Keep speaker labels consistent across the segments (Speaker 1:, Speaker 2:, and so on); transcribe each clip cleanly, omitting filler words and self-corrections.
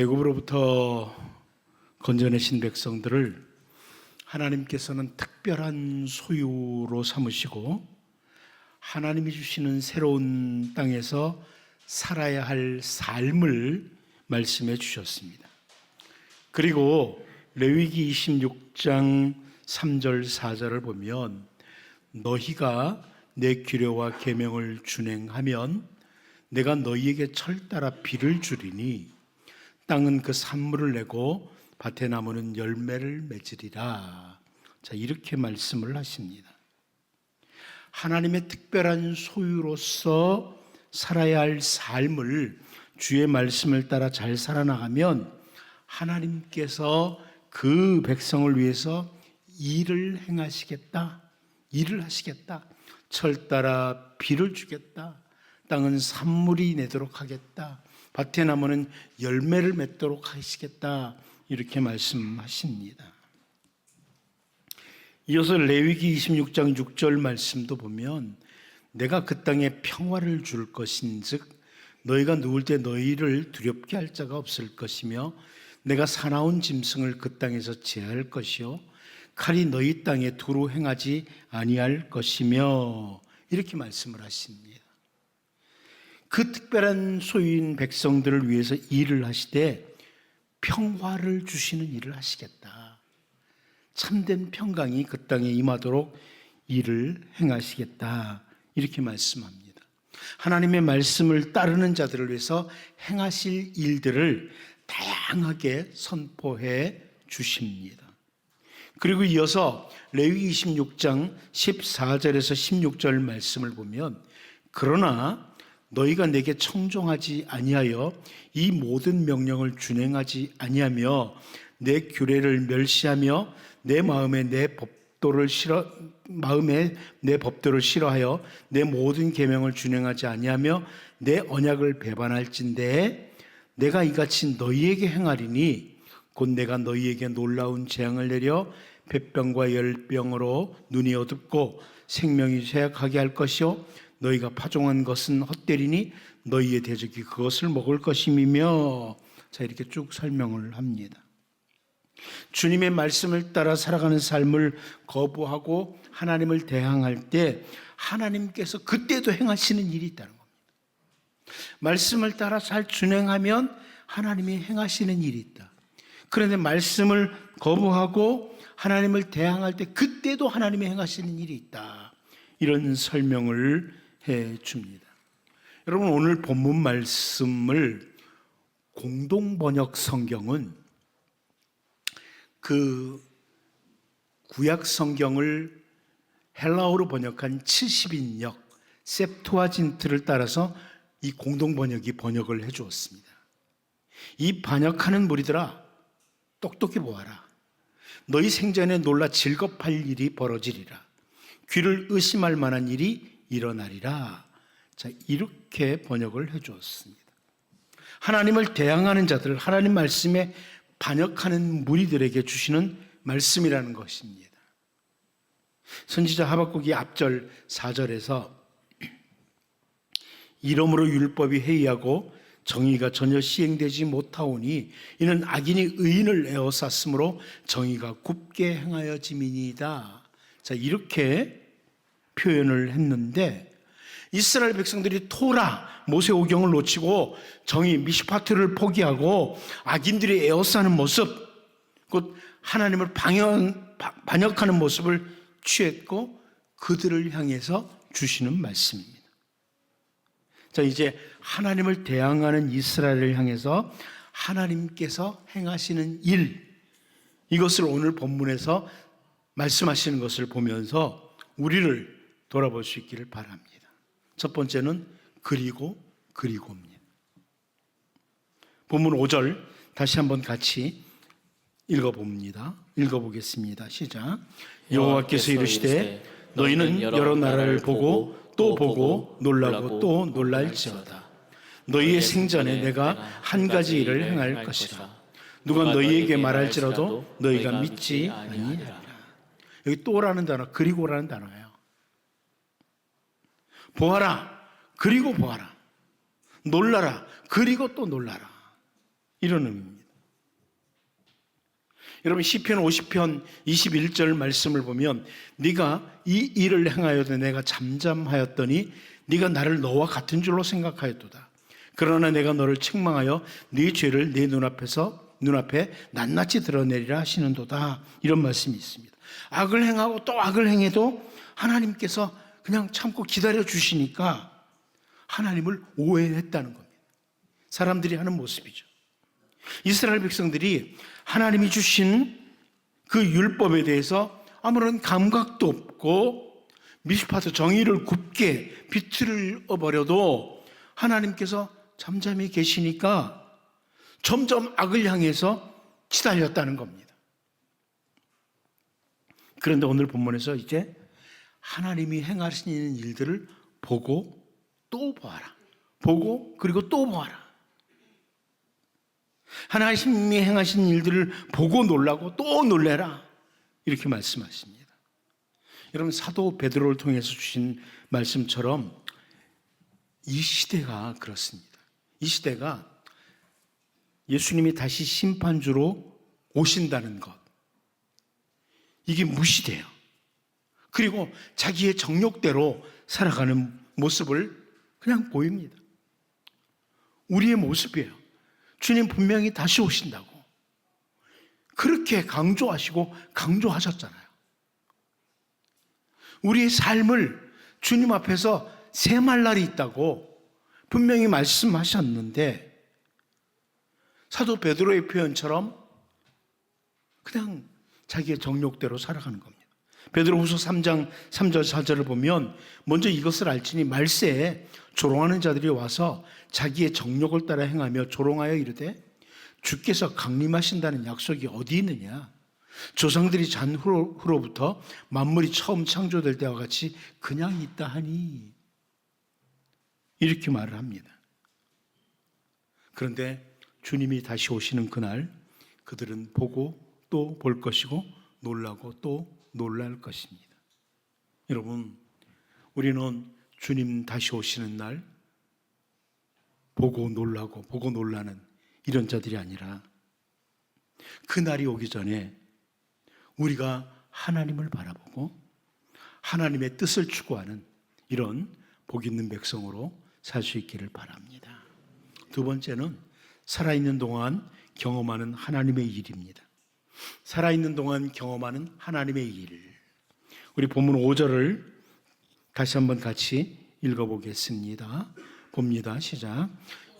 Speaker 1: 애굽으로부터 건져내신 백성들을 하나님께서는 특별한 소유로 삼으시고 하나님이 주시는 새로운 땅에서 살아야 할 삶을 말씀해 주셨습니다. 그리고 레위기 26장 3절 4절을 보면 너희가 내 규례와 계명을 준행하면 내가 너희에게 철 따라 비를 주리니 땅은 그 산물을 내고 밭의 나무는 열매를 맺으리라. 자, 이렇게 말씀을 하십니다. 하나님의 특별한 소유로서 살아야 할 삶을 주의 말씀을 따라 잘 살아나가면 하나님께서 그 백성을 위해서 일을 행하시겠다. 일을 하시겠다. 철 따라 비를 주겠다. 땅은 산물이 내도록 하겠다. 밭의 나무는 열매를 맺도록 하시겠다. 이렇게 말씀하십니다. 이어서 레위기 26장 6절 말씀도 보면 내가 그 땅에 평화를 줄 것인즉 너희가 누울 때 너희를 두렵게 할 자가 없을 것이며 내가 사나운 짐승을 그 땅에서 제할 것이요 칼이 너희 땅에 두루 행하지 아니할 것이며 이렇게 말씀을 하십니다. 그 특별한 소유인 백성들을 위해서 일을 하시되 평화를 주시는 일을 하시겠다. 참된 평강이 그 땅에 임하도록 일을 행하시겠다. 이렇게 말씀합니다. 하나님의 말씀을 따르는 자들을 위해서 행하실 일들을 다양하게 선포해 주십니다. 그리고 이어서 레위기 26장 14절에서 16절 말씀을 보면 그러나 너희가 내게 청종하지 아니하여 이 모든 명령을 준행하지 아니하며 내 규례를 멸시하며 내 마음에 내 법도를 싫어하여 내 모든 계명을 준행하지 아니하며 내 언약을 배반할진대 내가 이같이 너희에게 행하리니 곧 내가 너희에게 놀라운 재앙을 내려 폐병과 열병으로 눈이 어둡고 생명이 쇠약하게 할 것이요 너희가 파종한 것은 헛되리니 너희의 대적이 그것을 먹을 것임이며 자 이렇게 쭉 설명을 합니다. 주님의 말씀을 따라 살아가는 삶을 거부하고 하나님을 대항할 때 하나님께서 그때도 행하시는 일이 있다는 겁니다. 말씀을 따라 잘 준행하면 하나님이 행하시는 일이 있다. 그런데 말씀을 거부하고 하나님을 대항할 때 그때도 하나님이 행하시는 일이 있다. 이런 설명을 해 줍니다. 여러분 오늘 본문 말씀을 공동번역 성경은 그 구약 성경을 헬라어로 번역한 70인역 셉투아진트를 따라서 이 공동번역이 번역을 해 주었습니다. 이 번역하는 무리들아 똑똑히 보아라. 너희 생전에 놀라 즐겁할 일이 벌어지리라. 귀를 의심할 만한 일이 일어나리라. 자, 이렇게 번역을 해 주었습니다. 하나님을 대항하는 자들, 하나님 말씀에 반역하는 무리들에게 주시는 말씀이라는 것입니다. 선지자 하박국이 앞절 4절에서 이러므로 율법이 해이하고 정의가 전혀 시행되지 못하오니 이는 악인이 의인을 에워쌌으므로 정의가 굽게 행하여짐이니이다. 자, 이렇게 표현을 했는데 이스라엘 백성들이 토라 모세오경을 놓치고 정의 미시파트를 포기하고 악인들이 에워싸는 모습 곧 하나님을 반역하는 모습을 취했고 그들을 향해서 주시는 말씀입니다. 자, 이제 하나님을 대항하는 이스라엘을 향해서 하나님께서 행하시는 일 이것을 오늘 본문에서 말씀하시는 것을 보면서 우리를 돌아볼 수 있기를 바랍니다. 첫 번째는 그리고입니다. 본문 5절 다시 한번 같이 읽어보겠습니다. 시작. 여호와께서 이르시되 너희는 여러 나라를 보고 또 보고 놀라고 또 놀랄지어다. 너희의 생전에 내가 한 가지 일을 행할 것이라. 누가 너희에게 말할지라도 너희가 믿지 아니하리라. 여기 또라는 단어, 그리고라는 단어예요. 보아라, 그리고 보아라. 놀라라, 그리고 또 놀라라. 이런 의미입니다. 여러분 시편 50편 21절 말씀을 보면 네가 이 일을 행하여도 내가 잠잠하였더니 네가 나를 너와 같은 줄로 생각하였도다. 그러나 내가 너를 책망하여 네 죄를 내 눈앞에 낱낱이 드러내리라 하시는도다. 이런 말씀이 있습니다. 악을 행하고 또 악을 행해도 하나님께서 그냥 참고 기다려 주시니까 하나님을 오해했다는 겁니다. 사람들이 하는 모습이죠. 이스라엘 백성들이 하나님이 주신 그 율법에 대해서 아무런 감각도 없고 미스파트 정의를 굽게 비틀어 버려도 하나님께서 잠잠히 계시니까 점점 악을 향해서 치달렸다는 겁니다. 그런데 오늘 본문에서 이제 하나님이 행하시는 일들을 보고 또 보아라. 보고 그리고 또 보아라. 하나님이 행하신 일들을 보고 놀라고 또 놀래라. 이렇게 말씀하십니다. 여러분 사도 베드로를 통해서 주신 말씀처럼 이 시대가 그렇습니다. 이 시대가 예수님이 다시 심판주로 오신다는 것, 이게 무시돼요. 그리고 자기의 정욕대로 살아가는 모습을 그냥 보입니다. 우리의 모습이에요. 주님 분명히 다시 오신다고 그렇게 강조하시고 강조하셨잖아요. 우리의 삶을 주님 앞에서 셈할 날이 있다고 분명히 말씀하셨는데 사도 베드로의 표현처럼 그냥 자기의 정욕대로 살아가는 겁니다. 베드로후서 3장 3절 4절을 보면 먼저 이것을 알지니 말세에 조롱하는 자들이 와서 자기의 정욕을 따라 행하며 조롱하여 이르되 주께서 강림하신다는 약속이 어디 있느냐? 조상들이 잔 후로부터 만물이 처음 창조될 때와 같이 그냥 있다 하니 이렇게 말을 합니다. 그런데 주님이 다시 오시는 그날 그들은 보고 또 볼 것이고 놀라고 또 놀랄 것입니다. 여러분, 우리는 주님 다시 오시는 날 보고 놀라고 보고 놀라는 이런 자들이 아니라 그 날이 오기 전에 우리가 하나님을 바라보고 하나님의 뜻을 추구하는 이런 복 있는 백성으로 살 수 있기를 바랍니다. 두 번째는 살아있는 동안 경험하는 하나님의 일입니다. 살아있는 동안 경험하는 하나님의 일. 우리 본문 5절을 다시 한번 같이 읽어보겠습니다. 봅니다. 시작.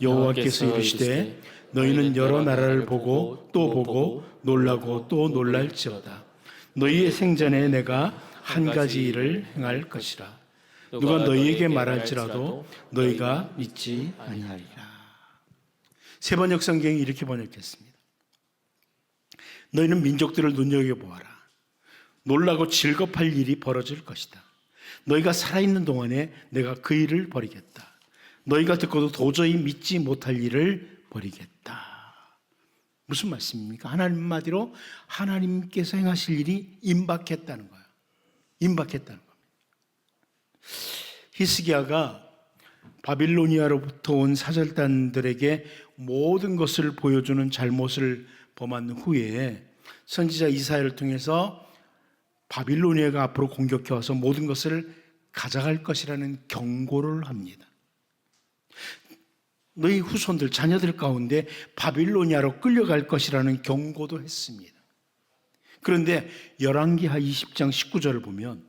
Speaker 1: 여호와께서 이르시되 너희는 여러 나라를 보고 또 보고 놀라고 또 놀랄지어다. 너희의 생전에 내가 한 가지 일을 행할 것이라. 누가 너희에게 말할지라도 너희가 믿지 아니하리라. 세번역 성경이 이렇게 번역했습니다. 너희는 민족들을 눈여겨보아라. 놀라고 즐겁할 일이 벌어질 것이다. 너희가 살아있는 동안에 내가 그 일을 벌이겠다. 너희가 듣고도 도저히 믿지 못할 일을 벌이겠다. 무슨 말씀입니까? 하나님 한마디로 하나님께서 행하실 일이 임박했다는 거예요. 임박했다는 겁니다. 히스기야가 바빌로니아로부터 온 사절단들에게 모든 것을 보여주는 잘못을 범한 후에 선지자 이사야를 통해서 바빌로니아가 앞으로 공격해 와서 모든 것을 가져갈 것이라는 경고를 합니다. 너희 후손들, 자녀들 가운데 바빌로니아로 끌려갈 것이라는 경고도 했습니다. 그런데 열왕기하 20장 19절을 보면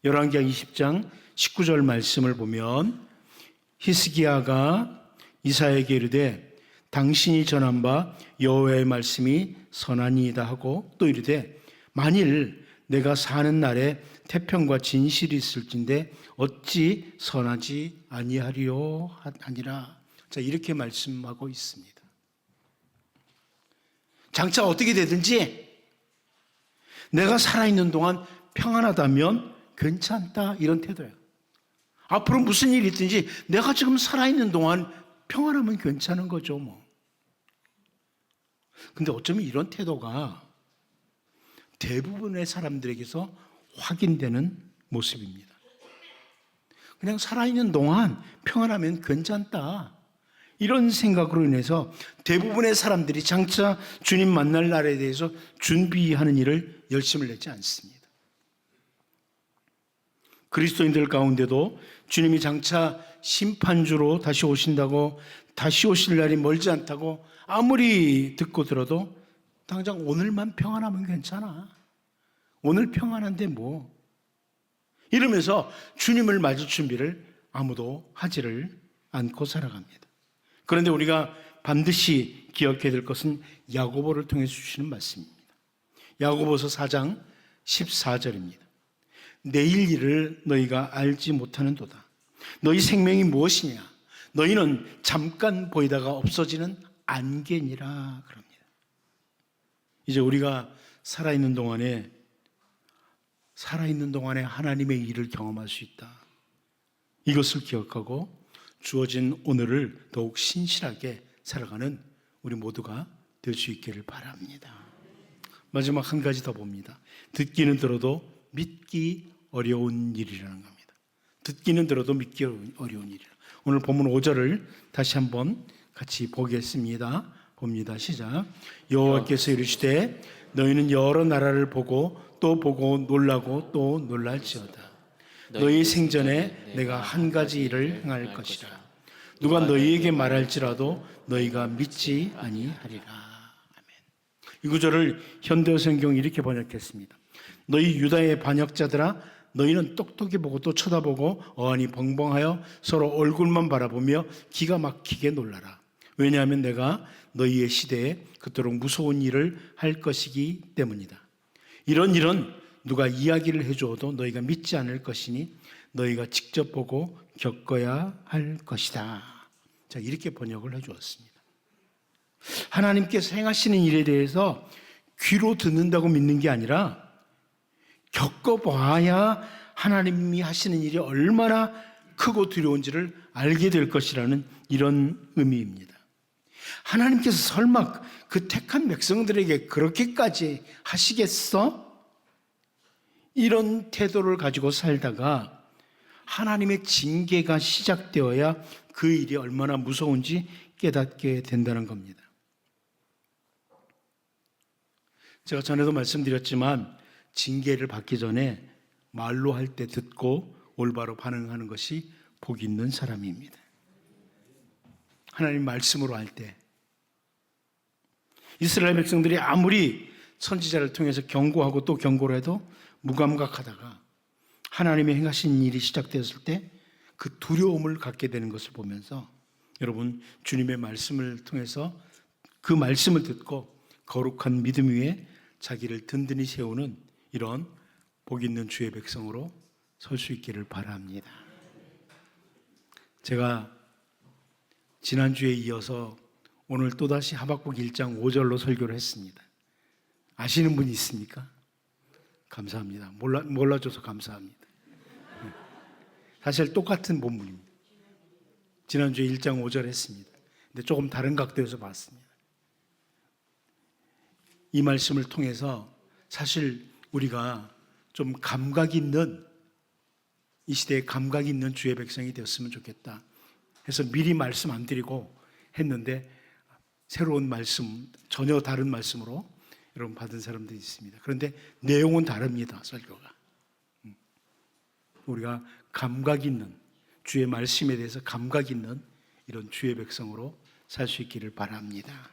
Speaker 1: 열왕기하 20장 19절 말씀을 보면 히스기야가 이사야에게 이르되 당신이 전한 바 여호와의 말씀이 선하니이다 하고 또 이르되 만일 내가 사는 날에 태평과 진실이 있을진데 어찌 선하지 아니하리요 하니라. 자, 이렇게 말씀하고 있습니다. 장차 어떻게 되든지 내가 살아있는 동안 평안하다면 괜찮다, 이런 태도예요. 앞으로 무슨 일이 있든지 내가 지금 살아있는 동안 평안하면 괜찮은 거죠, 뭐. 근데 어쩌면 이런 태도가 대부분의 사람들에게서 확인되는 모습입니다. 그냥 살아있는 동안 평안하면 괜찮다, 이런 생각으로 인해서 대부분의 사람들이 장차 주님 만날 날에 대해서 준비하는 일을 열심을 내지 않습니다. 그리스도인들 가운데도 주님이 장차 심판주로 다시 오신다고, 다시 오실 날이 멀지 않다고 아무리 듣고 들어도 당장 오늘만 평안하면 괜찮아. 오늘 평안한데 뭐. 이러면서 주님을 맞을 준비를 아무도 하지를 않고 살아갑니다. 그런데 우리가 반드시 기억해야 될 것은 야고보를 통해서 주시는 말씀입니다. 야고보서 4장 14절입니다. 내일 일을 너희가 알지 못하는도다. 너희 생명이 무엇이냐? 너희는 잠깐 보이다가 없어지는 안개니라 그럽니다. 이제 우리가 살아있는 동안에 하나님의 일을 경험할 수 있다. 이것을 기억하고 주어진 오늘을 더욱 신실하게 살아가는 우리 모두가 될 수 있기를 바랍니다. 마지막 한 가지 더 봅니다. 듣기는 들어도 믿기 어려운 일이라는 겁니다. 듣기는 들어도 믿기 어려운 일이라. 오늘 본문 5절을 다시 한번 같이 보겠습니다. 봅니다. 시작. 여호와께서 이르시되 너희는 여러 나라를 보고 또 보고 놀라고 또 놀랄지어다. 너희 생전에 내가 한 가지 일을 행할 것이라. 누가 너희에게 말할지라도 너희가 믿지 아니하리라. 아멘. 이 구절을 현대성경 이렇게 번역했습니다. 너희 유다의 반역자들아, 너희는 똑똑히 보고 또 쳐다보고 어안이 벙벙하여 서로 얼굴만 바라보며 기가 막히게 놀라라. 왜냐하면 내가 너희의 시대에 그토록 무서운 일을 할 것이기 때문이다. 이런 일은 누가 이야기를 해주어도 너희가 믿지 않을 것이니 너희가 직접 보고 겪어야 할 것이다. 자, 이렇게 번역을 해주었습니다. 하나님께서 행하시는 일에 대해서 귀로 듣는다고 믿는 게 아니라 겪어봐야 하나님이 하시는 일이 얼마나 크고 두려운지를 알게 될 것이라는 이런 의미입니다. 하나님께서 설마 그 택한 백성들에게 그렇게까지 하시겠어? 이런 태도를 가지고 살다가 하나님의 징계가 시작되어야 그 일이 얼마나 무서운지 깨닫게 된다는 겁니다. 제가 전에도 말씀드렸지만 징계를 받기 전에 말로 할 때 듣고 올바로 반응하는 것이 복 있는 사람입니다. 하나님 말씀으로 할 때 이스라엘 백성들이 아무리 선지자를 통해서 경고하고 또 경고를 해도 무감각하다가 하나님의 행하신 일이 시작되었을 때 그 두려움을 갖게 되는 것을 보면서 여러분, 주님의 말씀을 통해서 그 말씀을 듣고 거룩한 믿음 위에 자기를 든든히 세우는 이런 복 있는 주의 백성으로 설 수 있기를 바랍니다. 제가 지난주에 이어서 오늘 또다시 하박국 1장 5절로 설교를 했습니다. 아시는 분이 있습니까? 감사합니다. 몰라줘서 감사합니다. 사실 똑같은 본문입니다. 지난주에 1장 5절 했습니다. 근데 조금 다른 각도에서 봤습니다. 이 말씀을 통해서 사실 우리가 좀 감각 있는, 이 시대에 감각 있는 주의 백성이 되었으면 좋겠다 해서 미리 말씀 안 드리고 했는데 새로운 말씀, 전혀 다른 말씀으로 여러분 받은 사람들이 있습니다. 그런데 내용은 다릅니다. 설교가. 우리가 감각 있는, 주의 말씀에 대해서 감각 있는 이런 주의 백성으로 살 수 있기를 바랍니다.